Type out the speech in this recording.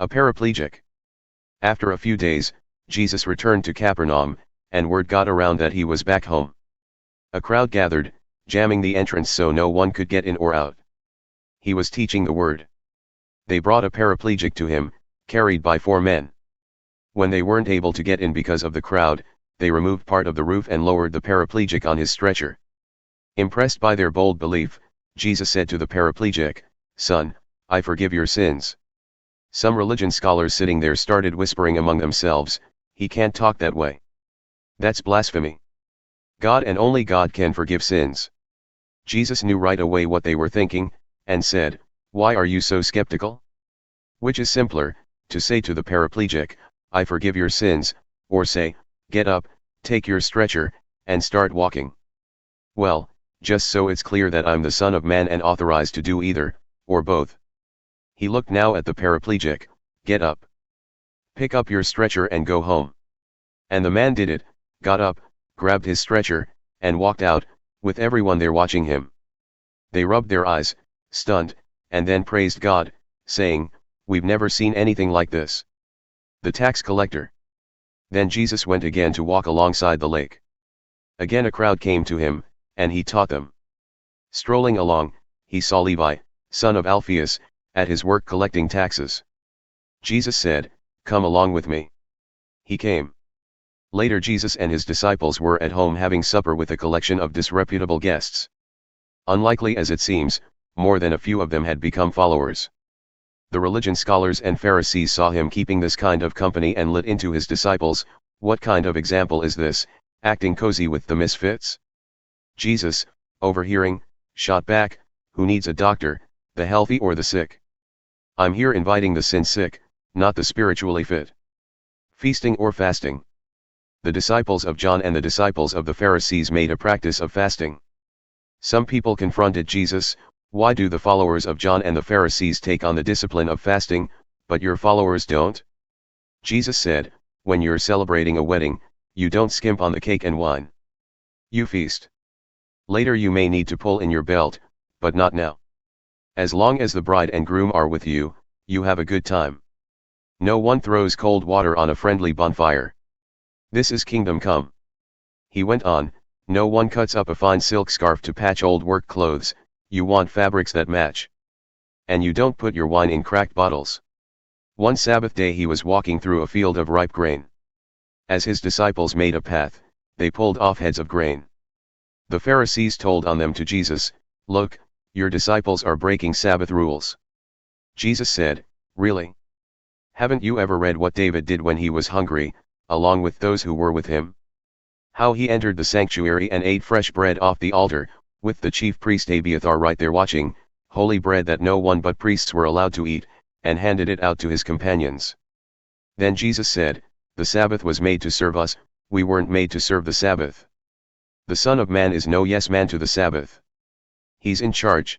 A paraplegic. After a few days, Jesus returned to Capernaum, and word got around that he was back home. A crowd gathered, jamming the entrance so no one could get in or out. He was teaching the word. They brought a paraplegic to him, carried by 4 men. When they weren't able to get in because of the crowd, they removed part of the roof and lowered the paraplegic on his stretcher. Impressed by their bold belief, Jesus said to the paraplegic, "Son, I forgive your sins." Some religion scholars sitting there started whispering among themselves, "He can't talk that way. That's blasphemy. God and only God can forgive sins." Jesus knew right away what they were thinking, and said, "Why are you so skeptical? Which is simpler, to say to the paraplegic, 'I forgive your sins,' or say, 'Get up, take your stretcher, and start walking'? Well, just so it's clear that I'm the Son of Man and authorized to do either, or both." He looked now at the paraplegic. "Get up. Pick up your stretcher and go home." And the man did it, got up, grabbed his stretcher, and walked out, with everyone there watching him. They rubbed their eyes, stunned, and then praised God, saying, "We've never seen anything like this." The tax collector. Then Jesus went again to walk alongside the lake. Again a crowd came to him, and he taught them. Strolling along, he saw Levi, son of Alphaeus, at his work collecting taxes. Jesus said, "Come along with me." He came. Later Jesus and his disciples were at home having supper with a collection of disreputable guests. Unlikely as it seems, more than a few of them had become followers. The religion scholars and Pharisees saw him keeping this kind of company and lit into his disciples, "What kind of example is this, acting cozy with the misfits?" Jesus, overhearing, shot back, "Who needs a doctor, the healthy or the sick? I'm here inviting the sin-sick, not the spiritually fit." Feasting or fasting. The disciples of John and the disciples of the Pharisees made a practice of fasting. Some people confronted Jesus, "Why do the followers of John and the Pharisees take on the discipline of fasting, but your followers don't?" Jesus said, "When you're celebrating a wedding, you don't skimp on the cake and wine. You feast. Later you may need to pull in your belt, but not now. As long as the bride and groom are with you, you have a good time. No one throws cold water on a friendly bonfire. This is kingdom come." He went on, "No one cuts up a fine silk scarf to patch old work clothes, you want fabrics that match. And you don't put your wine in cracked bottles." One Sabbath day he was walking through a field of ripe grain. As his disciples made a path, they pulled off heads of grain. The Pharisees told on them to Jesus, "Look, your disciples are breaking Sabbath rules." Jesus said, "Really? Haven't you ever read what David did when he was hungry, along with those who were with him? How he entered the sanctuary and ate fresh bread off the altar, with the chief priest Abiathar right there watching, holy bread that no one but priests were allowed to eat, and handed it out to his companions." Then Jesus said, "The Sabbath was made to serve us, we weren't made to serve the Sabbath. The Son of Man is no yes man to the Sabbath. He's in charge.